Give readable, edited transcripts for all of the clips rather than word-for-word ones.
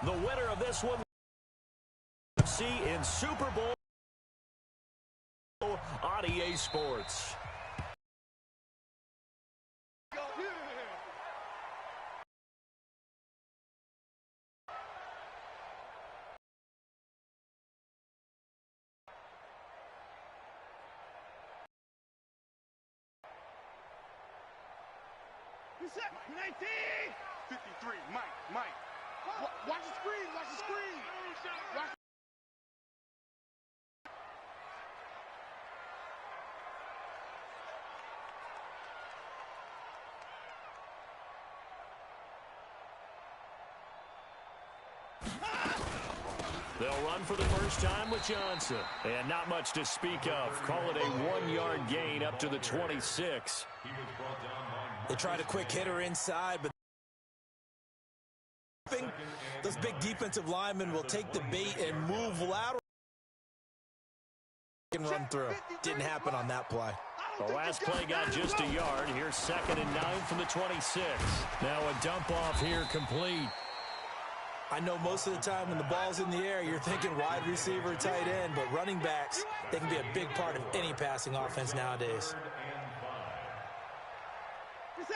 The winner of this one see in Super Bowl on EA Sports. Set, 19! 53, Mike. Watch the screen, watch the screen. Watch. They'll run for the first time with Johnson. And not much to speak of. Call it a 1-yard gain up to the 26. They tried a quick hitter inside, but those big defensive linemen will take the bait and move lateral and run through. Didn't happen on that play. The last play got just a yard. Here's 2nd and 9 from the 26. Now a dump off here complete. I know most of the time when the ball's in the air, you're thinking wide receiver, tight end, but running backs, they can be a big part of any passing offense nowadays.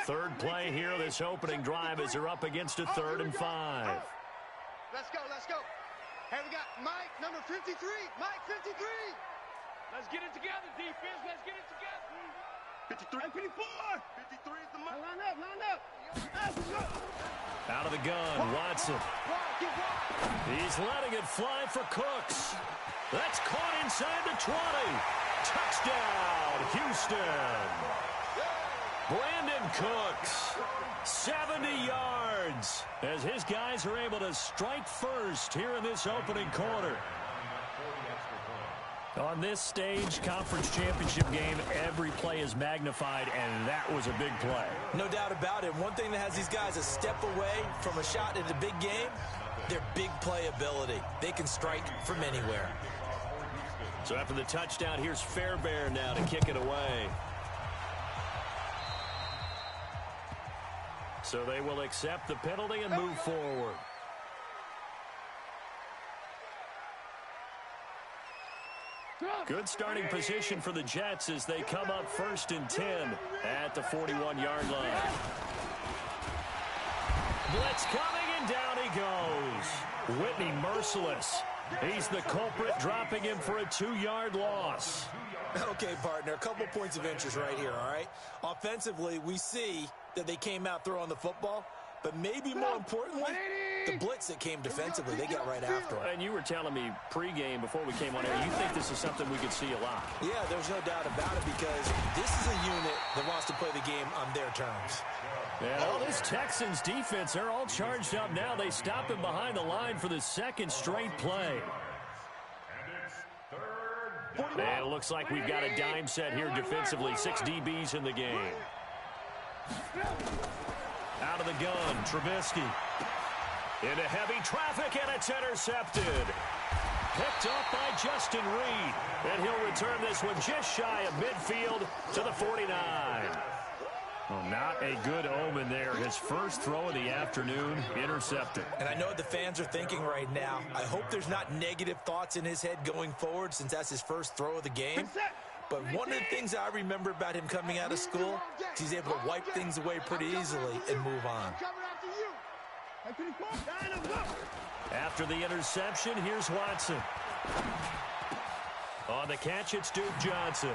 Third play here, this opening drive as they're up against a 3rd and 5. Let's go. Hey, we got Mike, number 53. Mike, 53. Let's get it together, defense. Let's get it together. 53. 54. 53 is the Mike. Line up. Out of the gun, Watson. He's letting it fly for Cooks. That's caught inside the 20. Touchdown, Houston. Brandon Cooks, 70 yards, as his guys are able to strike first here in this opening quarter. On this stage, conference championship game, every play is magnified, and that was a big play. No doubt about it. One thing that has these guys a step away from a shot in a big game, their big play ability. They can strike from anywhere. So after the touchdown, here's Fairbairn now to kick it away. So they will accept the penalty and move forward. Good starting position for the Jets as they come up 1st and 10 at the 41-yard line. Blitz coming, and down he goes. Whitney merciless. He's the culprit, dropping him for a 2-yard loss. Okay, partner, a couple points of interest right here, all right? Offensively, we see that they came out throwing the football, but maybe more importantly, the blitz that came defensively, they got right after it. And you were telling me pregame before we came on air, you think this is something we could see a lot. Yeah, there's no doubt about it, because this is a unit that wants to play the game on their terms. And all this Texans defense, they're all charged up now. They stop him behind the line for the 2nd straight play. And it looks like we've got a dime set here defensively. 6 DBs in the game. Out of the gun, Trubisky. Into heavy traffic, and it's intercepted. Picked up by Justin Reed. And he'll return this one just shy of midfield to the 49. Well, not a good omen there. His first throw of the afternoon, intercepted. And I know what the fans are thinking right now. I hope there's not negative thoughts in his head going forward, since that's his first throw of the game. But one of the things I remember about him coming out of school is he's able to wipe things away pretty easily and move on. After the interception, here's Watson. On the catch, it's Duke Johnson.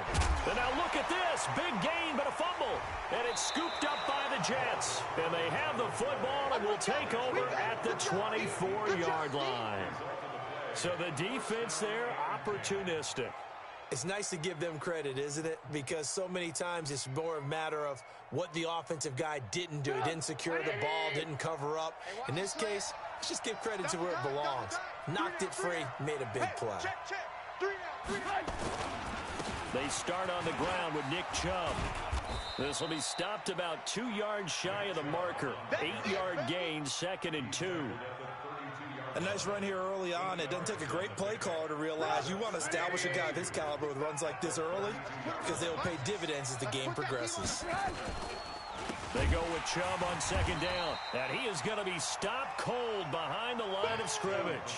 And now look at this. Big gain, but a fumble. And it's scooped up by the Jets. And they have the football and will take over at the 24-yard line. So the defense there, opportunistic. It's nice to give them credit, isn't it? Because so many times it's more a matter of what the offensive guy didn't do. He didn't secure the ball, didn't cover up. In this case, let's just give credit to where it belongs. Knocked it free, made a big play. They start on the ground with Nick Chubb. This will be stopped about 2 yards shy of the marker. 8-yard gain, 2nd and 2. A nice run here early on. It doesn't take a great play caller to realize you want to establish a guy of his caliber with runs like this early, because they will pay dividends as the game progresses. They go with Chubb on 2nd down. And he is going to be stopped cold behind the line of of scrimmage.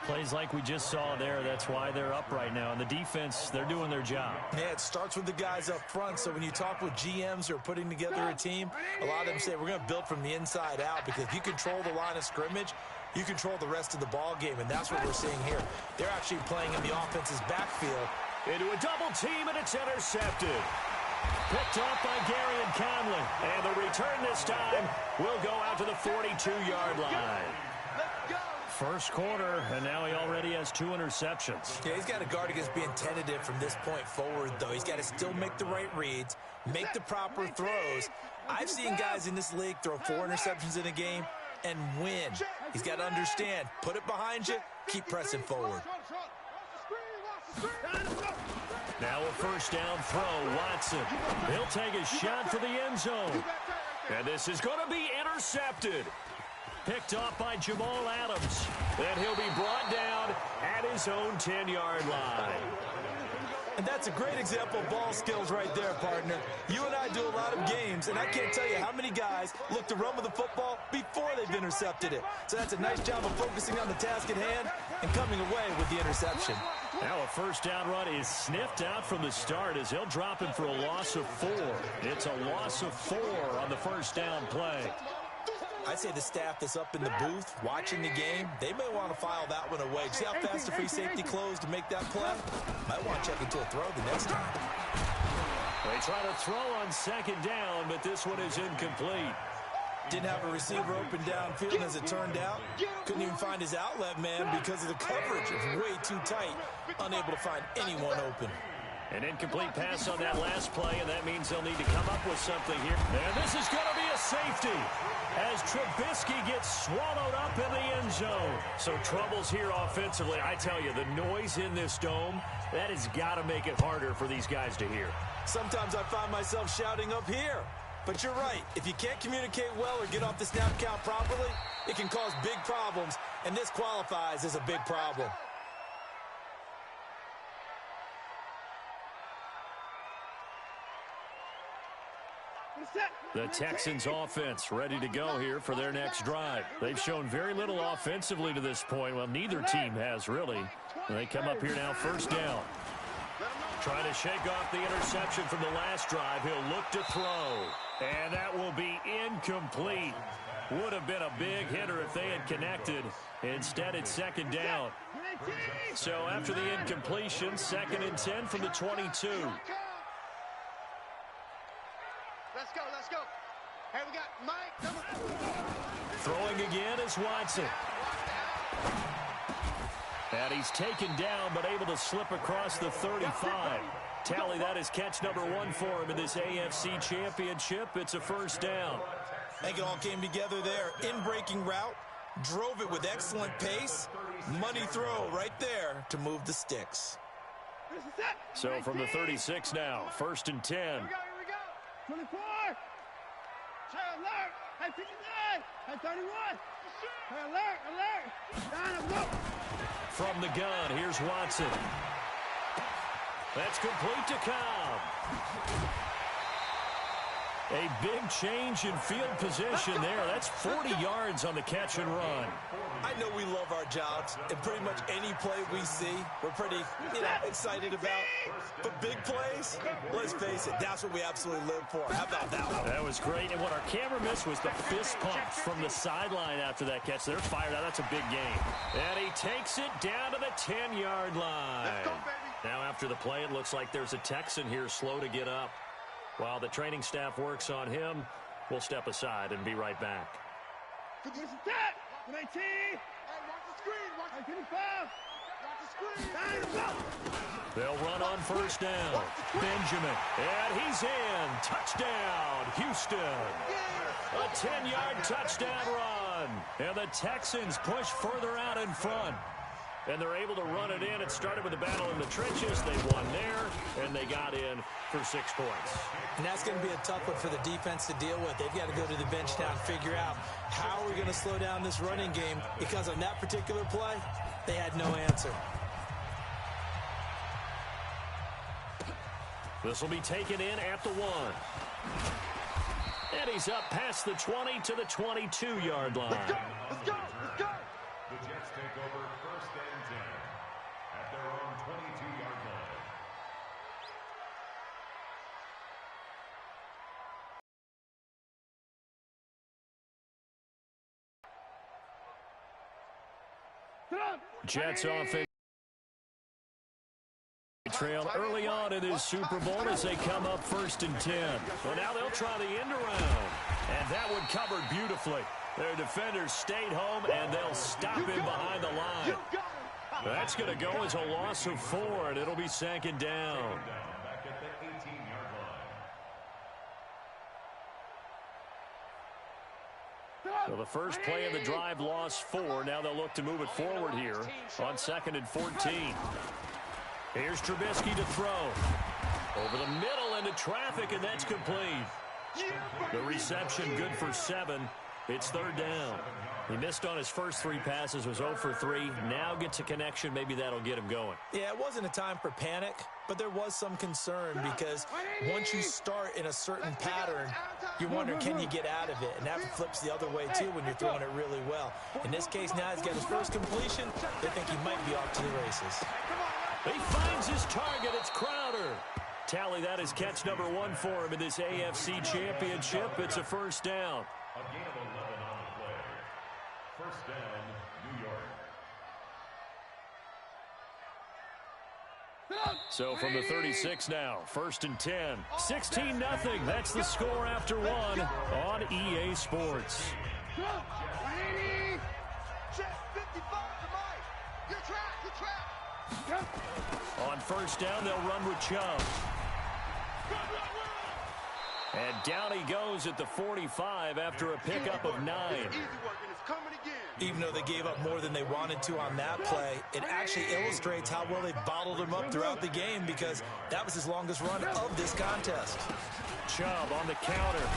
Plays like we just saw there, that's why they're up right now. And the defense, they're doing their job. Yeah, it starts with the guys up front. So when you talk with GMs who are putting together a team, a lot of them say we're going to build from the inside out, because if you control the line of scrimmage, you control the rest of the ball game, and that's what we're seeing here. They're actually playing in the offense's backfield. Into a double team, and it's intercepted. Picked off by Gary and Conley. And the return this time will go out to the 42-yard line. First quarter, and now he already has 2 interceptions. Yeah, he's got to guard against being tentative from this point forward, though. He's got to still make the right reads, make the proper throws. I've seen guys in this league throw 4 interceptions in a game and win. He's got to understand, put it behind you, keep pressing forward. Now a first down throw, Watson. He'll take a shot for the end zone. And this is going to be intercepted. Picked off by Jamal Adams. And he'll be brought down at his own 10-yard line. And that's a great example of ball skills right there, partner. You and I do a lot of games, and I can't tell you how many guys look to run with the football before they've intercepted it. So that's a nice job of focusing on the task at hand and coming away with the interception. Now a first down run is sniffed out from the start as he'll drop him for a loss of 4. It's a loss of 4 on the first down play. I'd say the staff that's up in the booth watching the game, they may want to file that one away. See how fast the free safety closed to make that play? Might want to check into a throw the next time. They try to throw on second down, but this one is incomplete. Didn't have a receiver open downfield, as it turned out. Couldn't even find his outlet man because of the coverage. It was way too tight. Unable to find anyone open. An incomplete pass on that last play, and that means they'll need to come up with something here. And this is going to be a safety as Trubisky gets swallowed up in the end zone. So troubles here offensively. I tell you, the noise in this dome, that has got to make it harder for these guys to hear. Sometimes I find myself shouting up here. But you're right. If you can't communicate well or get off the snap count properly, it can cause big problems, and this qualifies as a big problem. The Texans offense ready to go here for their next drive. They've shown very little offensively to this point. Well, neither team has really. They come up here now first down. Trying to shake off the interception from the last drive. He'll look to throw. And that will be incomplete. Would have been a big hitter if they had connected. Instead, it's second down. So after the incompletion, 2nd and 10 from the 22. Let's go, let's go. Hey, we got Mike. Throwing again is Watson. And he's taken down, but able to slip across the 35. Tally, that is catch number 1 for him in this AFC Championship. It's a first down. I think it all came together there. In-breaking route, drove it with excellent pace. Money throw right there to move the sticks. So from the 36 now, 1st and 10. Here we go. 24. Hey, alert. Hey, 59. Hey, 31. Hey, alert. Line up, go. From the gun, here's Watson. That's complete to Cobb. A big change in field position there. That's 40 yards on the catch and run. I know we love our jobs, and pretty much any play we see, we're pretty, excited about. But big plays, let's face it, that's what we absolutely live for. How about that one? That was great, and what our camera missed was the fist pump from the sideline after that catch. They're fired out. That's a big game. And he takes it down to the 10-yard line. Let's go, baby. Now after the play, it looks like there's a Texan here slow to get up. While the training staff works on him, we'll step aside and be right back. Where's the tap? 19. Hey, watch the screen. Watch the 25. Watch the screen. They'll run on first down. Benjamin. And he's in. Touchdown, Houston. A 10-yard touchdown run. And the Texans push further out in front. And they're able to run it in. It started with a battle in the trenches. They won there, and they got in for 6 points. And that's going to be a tough one for the defense to deal with. They've got to go to the bench now and figure out how are we going to slow down this running game, because on that particular play, they had no answer. This will be taken in at the 1. And he's up past the 20 to the 22-yard line. Let's go. Jets offense trail early on in this Super Bowl as they come up 1st and 10. Well, now they'll try the end around. And that one covered beautifully. Their defenders stayed home, and they'll stop him behind the line. That's going to go as a loss of 4, and it'll be 2nd down. So the first play of the drive lost 4. Now they'll look to move it forward here on 2nd and 14. Here's Trubisky to throw. Over the middle into traffic, and that's complete. The reception good for 7. It's 3rd down. He missed on his first 3 passes, was 0 for 3. Now gets a connection. Maybe that'll get him going. Yeah, it wasn't a time for panic, but there was some concern because once you start in a certain pattern, you're wondering, can you get out of it? And that flips the other way, too, when you're throwing it really well. In this case, now he's got his first completion. They think he might be off to the races. He finds his target. It's Crowder. Tally that is catch number 1 for him in this AFC Championship. It's a 1st down. A gain of 11 on the play. 1st down, New York. So from the 36 now, 1st and 10. 16-0. That's the score after 1 on EA Sports. On 1st down, they'll run with Chubb. And down he goes at the 45 after a pickup of 9. Even though they gave up more than they wanted to on that play, it actually illustrates how well they bottled him up throughout the game because that was his longest run of this contest. Chubb on the counter.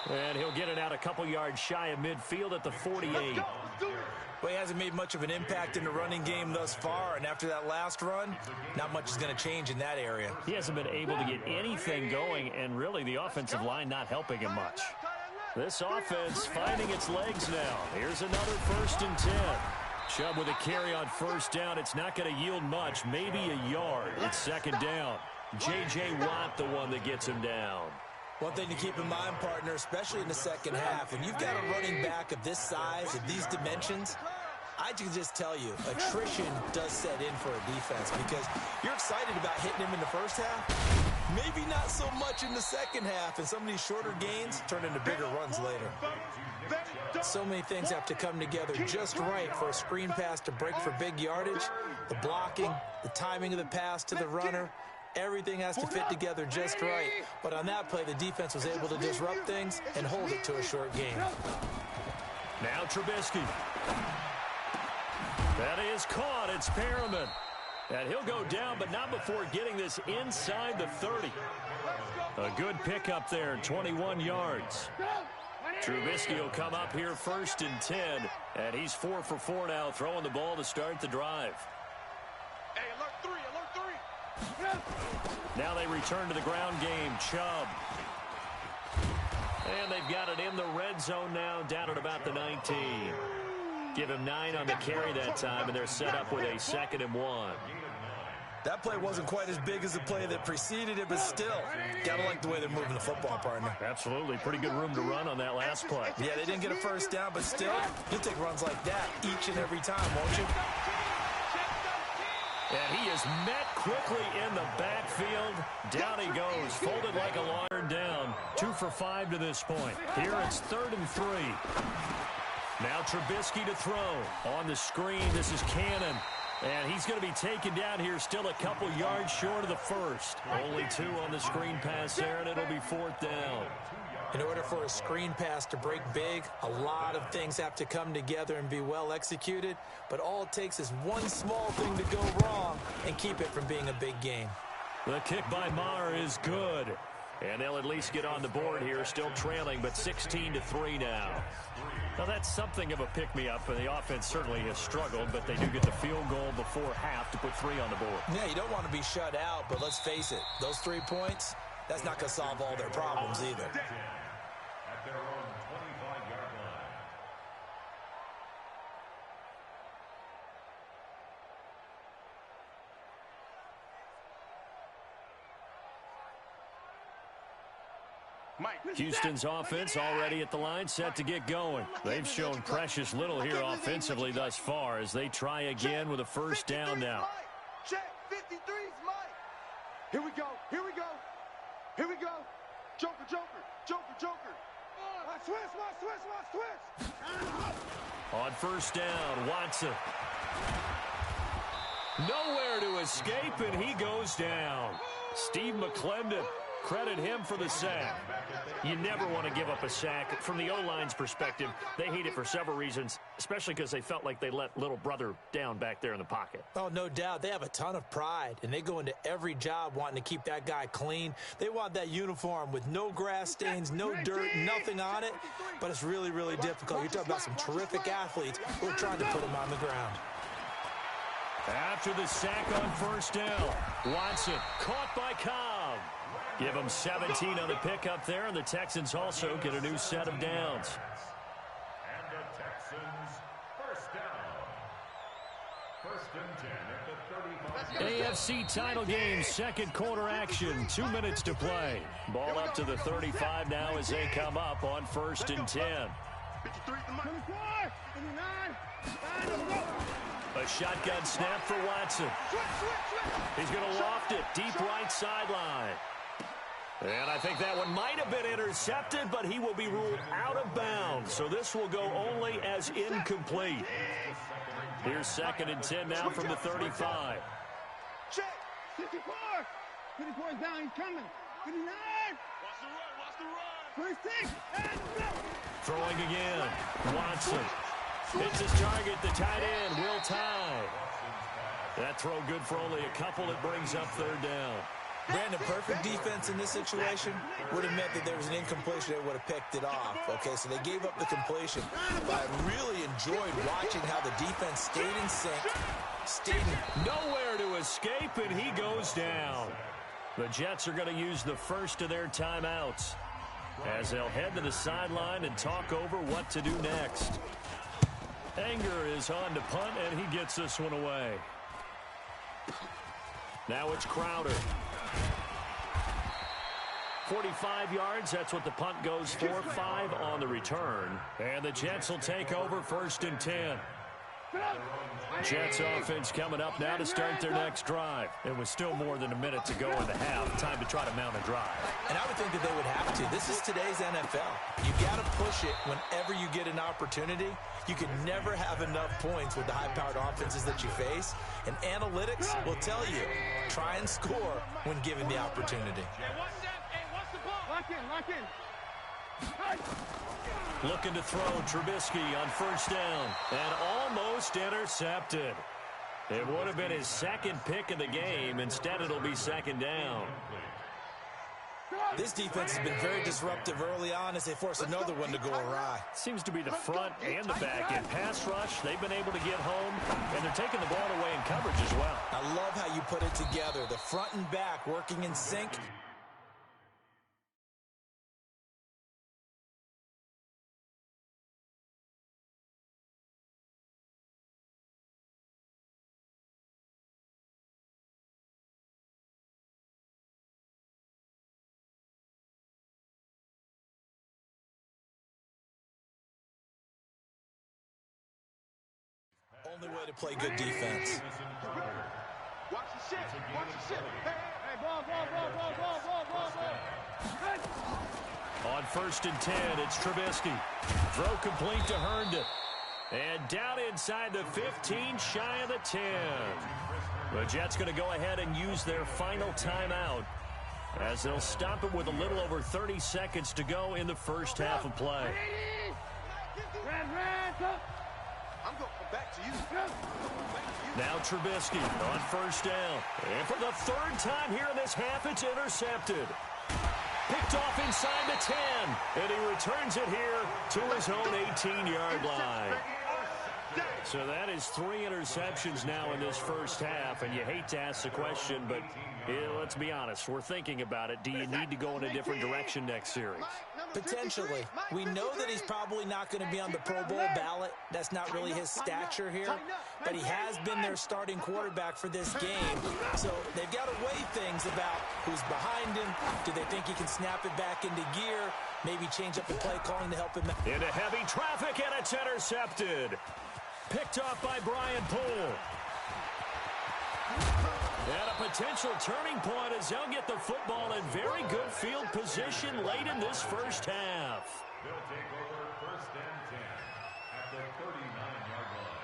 And he'll get it out a couple yards shy of midfield at the 48. Well, he hasn't made much of an impact in the running game thus far, and after that last run, not much is going to change in that area. He hasn't been able to get anything going, and really the offensive line not helping him much. This offense finding its legs now. Here's another 1st and 10. Chubb with a carry on 1st down. It's not going to yield much, maybe a yard. It's 2nd down. J.J. Watt the one that gets him down. One thing to keep in mind, partner, especially in the second half, and you've got a running back of this size, of these dimensions, I can just tell you, attrition does set in for a defense because you're excited about hitting him in the first half, maybe not so much in the second half, and some of these shorter gains turn into bigger runs later. So many things have to come together just right for a screen pass to break for big yardage. The blocking, the timing of the pass to the runner, everything has to fit together just right. But on that play, the defense was able to disrupt things and hold it to a short game. Now Trubisky. That is caught. It's Perriman. And he'll go down, but not before getting this inside the 30. A good pickup there, 21 yards. Trubisky will come up here 1st and 10. And he's 4 for 4 now, throwing the ball to start the drive. Hey, alert 3, alert 3. Now they return to the ground game. Chubb. And they've got it in the red zone now, down at about the 19. Give him 9 on the carry that time, and they're set up with a 2nd and 1. That play wasn't quite as big as the play that preceded it, but still, gotta like the way they're moving the football, partner. Absolutely. Pretty good room to run on that last play. Yeah, they didn't get a first down, but still, you'll take runs like that each and every time, won't you? And he is met quickly in the backfield. Down he goes, folded like a lawyer down. 2 for 5 to this point. Here it's 3rd and 3. Now Trubisky to throw. On the screen, this is Cannon. And he's going to be taken down here, still a couple yards short of the first. Only 2 on the screen pass there, and it'll be 4th down. In order for a screen pass to break big, a lot of things have to come together and be well executed. But all it takes is one small thing to go wrong and keep it from being a big game. The kick by Maher is good. And they'll at least get on the board here, still trailing, but 16-3 now. Now, that's something of a pick-me-up, and the offense certainly has struggled, but they do get the field goal before half to put 3 on the board. Yeah, you don't want to be shut out, but let's face it, those 3 points, that's not going to solve all their problems either. At their own 25-yard line. Houston's offense already at the line, set to get going. They've shown precious little here offensively thus far as they try again with a first down now. Check, 53's Mike. Here we go, here we go, here we go. Joker, Joker, Joker, Joker. Twist. On first down, Watson. Nowhere to escape, and he goes down. Steve McClendon, credit him for the sack. You never want to give up a sack. From the O-line's perspective, they hate it for several reasons, especially because they felt like they let little brother down back there in the pocket. Oh, no doubt. They have a ton of pride, and they go into every job wanting to keep that guy clean. They want that uniform with no grass stains, no dirt, nothing on it, but it's really, really difficult. You're talking about some terrific athletes who are trying to put him on the ground. After the sack on first down, Watson caught by Cobb. Give them 17 on the pickup there, and the Texans also get a new set of downs. And the Texans first down. First and 10 at the 35. AFC title game, second quarter action, 2 minutes to play. Ball up to the 35 now as they come up on first and 10. 53's the Mike. 59. A shotgun snap for Watson. He's going to loft it deep right sideline. And I think that one might have been intercepted, but he will be ruled out of bounds. So this will go only as incomplete. Here's second and 10 now from the 35. Check. 54. 54 is down. He's coming. 59. Watch the run. 26. Throwing again. Watson. Hits his target, the tight end, Will Tye. That throw good for only a couple. It brings up third down. Brandon, perfect defense in this situation would have meant that there was an incompletion. They would have picked it off. Okay, so they gave up the completion. But I really enjoyed watching how the defense stayed in sync. Nowhere to escape, and he goes down. The Jets are going to use the first of their timeouts as they'll head to the sideline and talk over what to do next. Anger is on to punt, and he gets this one away. Now it's Crowder. 45 yards, that's what the punt goes for. 5 on the return. And the Jets will take over first and 10. Jets offense coming up now to start their next drive. And with still more than a minute to go in the half, time to try to mount a drive. And I would think that they would have to. This is today's NFL. You got to push it whenever you get an opportunity. You can never have enough points with the high-powered offenses that you face. And analytics will tell you, try and score when given the opportunity. Lock in. Looking to throw, Trubisky on first down, and almost intercepted. It would have been his second pick of the game. Instead, it'll be second down. This defense has been very disruptive early on as they force another one to go awry. Seems to be the front and the back. In pass rush, they've been able to get home, and they're taking the ball away in coverage as well. I love how you put it together. The front and back working in sync. Only way to play good defense. Watch the shit. Hey, ball. On first and 10, it's Trubisky. Throw complete to Herndon. And down inside the 15, shy of the 10. The Jets going to go ahead and use their final timeout as they'll stop it with a little over 30 seconds to go in the first half of play. I'm going back to you. Now Trubisky on first down. And for the third time here in this half, it's intercepted. Picked off inside the 10. And he returns it here to his own 18-yard line. So that is 3 interceptions now in this first half. And you hate to ask the question, but let's be honest. We're thinking about it. Do you need to go in a different direction next series? Potentially. We know that he's probably not going to be on the Pro Bowl ballot. That's not really his stature here. But he has been their starting quarterback for this game. So they've got to weigh things about who's behind him. Do they think he can snap it back into gear? Maybe change up the play calling to help him out. Into heavy traffic, and it's intercepted. Picked off by Brian Poole. And a potential turning point as they'll get the football in very good field position late in this first half. They'll take over first and 10 at the 39-yard line.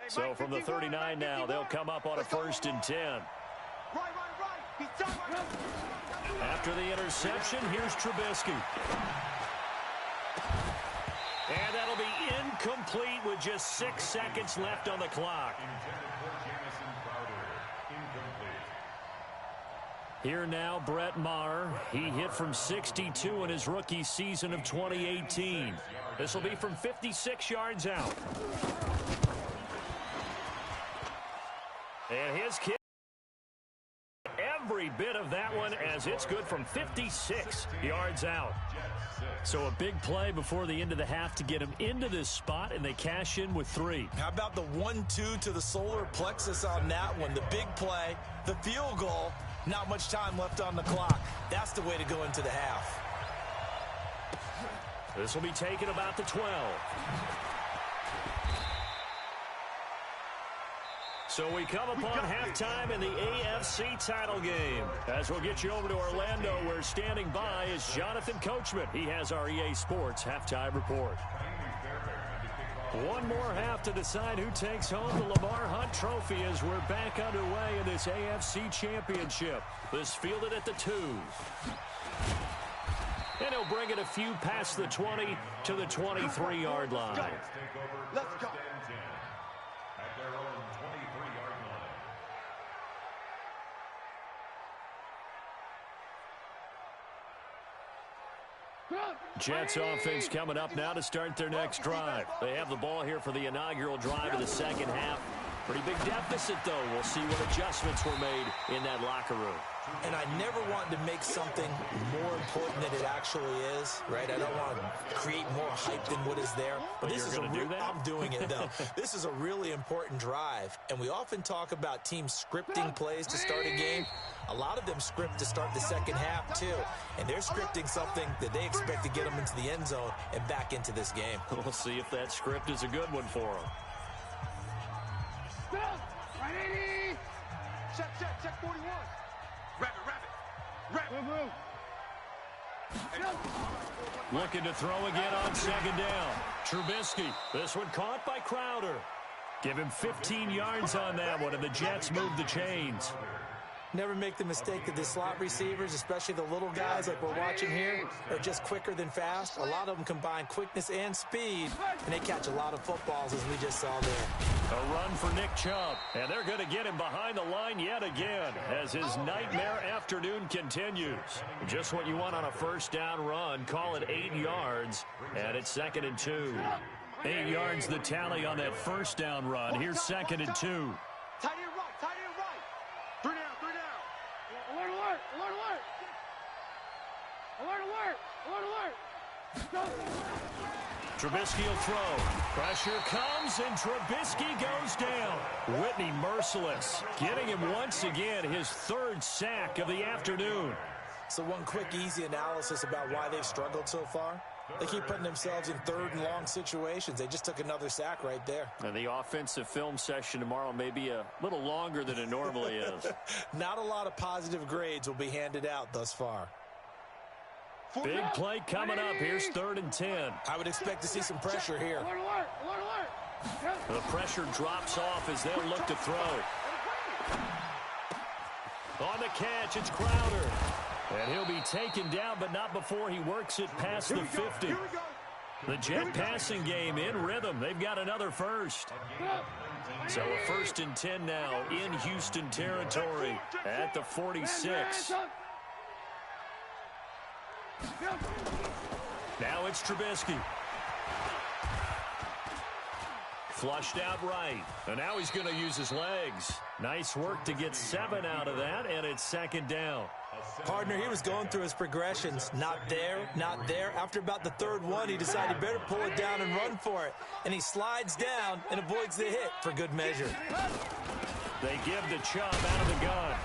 So from the 39 now, they'll come up on a first and 10. After the interception, here's Trubisky. And that'll be incomplete with just 6 seconds left on the clock. Here now, Brett Maher. He hit from 62 in his rookie season of 2018. This will be from 56 yards out. And his kick, every bit of that one, as it's good from 56 yards out. So a big play before the end of the half to get him into this spot, and they cash in with 3. How about the 1-2 to the solar plexus on that one? The big play, the field goal, not much time left on the clock. That's the way to go into the half. This will be taken about the 12. So we come upon halftime in the AFC title game. As we'll get you over to Orlando, where standing by is Jonathan Coachman. He has our EA Sports halftime report. One more half to decide who takes home the Lamar Hunt Trophy as we're back underway in this AFC Championship. This fielded at the 2. And he'll bring it a few past the 20 to the 23-yard line. Let's go. Jets offense coming up now to start their next drive. They have the ball here for the inaugural drive of the second half. Pretty big deficit, though. We'll see what adjustments were made in that locker room. And I never want to make something more important than it actually is, right? I don't want to create more hype than what is there. But this is I'm doing it, though. This is a really important drive. And we often talk about teams scripting plays to start a game. A lot of them script to start the second half, too. And they're scripting something that they expect to get them into the end zone and back into this game. We'll see if that script is a good one for them. Ready? Check 41. Rabbit. Looking to throw again on second down. Trubisky. This one caught by Crowder. Give him 15 yards on that one, and the Jets move the chains. Never make the mistake that the slot receivers, especially the little guys like we're watching here, are just quicker than fast. A lot of them combine quickness and speed, and they catch a lot of footballs, as we just saw there. A run for Nick Chubb, and they're going to get him behind the line yet again as his nightmare afternoon continues. Just what you want on a first down run. Call it 8 yards, and it's 2nd and 2. 8 yards the tally on that first down run. Here's 2nd and 2. Tight end right. 3 down. Alert. Trubisky will throw. Pressure comes, and Trubisky goes down. Whitney merciless, getting him once again his 3rd sack of the afternoon. So one quick, easy analysis about why they've struggled so far. They keep putting themselves in 3rd and long situations. They just took another sack right there. And the offensive film session tomorrow may be a little longer than it normally is. Not a lot of positive grades will be handed out thus far. Big play coming up. Here's 3rd and 10. I would expect to see some pressure here. Alert. The pressure drops off as they'll look to throw. On the catch, it's Crowder. And he'll be taken down, but not before he works it past the 50. The Jet passing game in rhythm. They've got another first. So a 1st and 10 now in Houston territory at the 46. Now it's Trubisky. Flushed out right. And now he's going to use his legs. Nice work to get 7 out of that, and it's second down. Partner, he was going through his progressions. Not there, not there. After about the third one, he decided he better pull it down and run for it. And he slides down and avoids the hit for good measure. They give the Chubb out of the gun.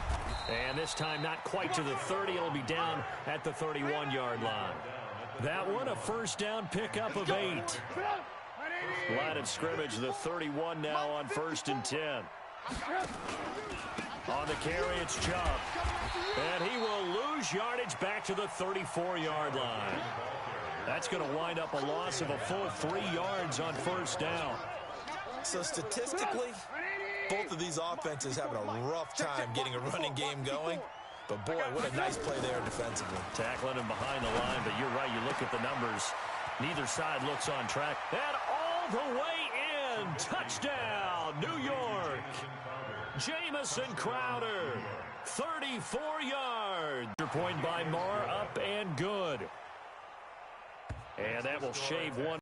And this time not quite to the 30. It'll be down at the 31-yard line. That one a first down pickup of 8. Line of scrimmage, the 31 now on 1st and 10. On the carry, it's Chubb. And he will lose yardage back to the 34-yard line. That's going to wind up a loss of a full 3 yards on first down. So statistically, both of these offenses having a rough time getting a running game going. But boy, what a nice play there defensively. Tackling him behind the line, but you're right, you look at the numbers. Neither side looks on track. And all the way in. Touchdown, New York. Jamison Crowder, 34 yards. Point by Marr, up and good. And that will shave one.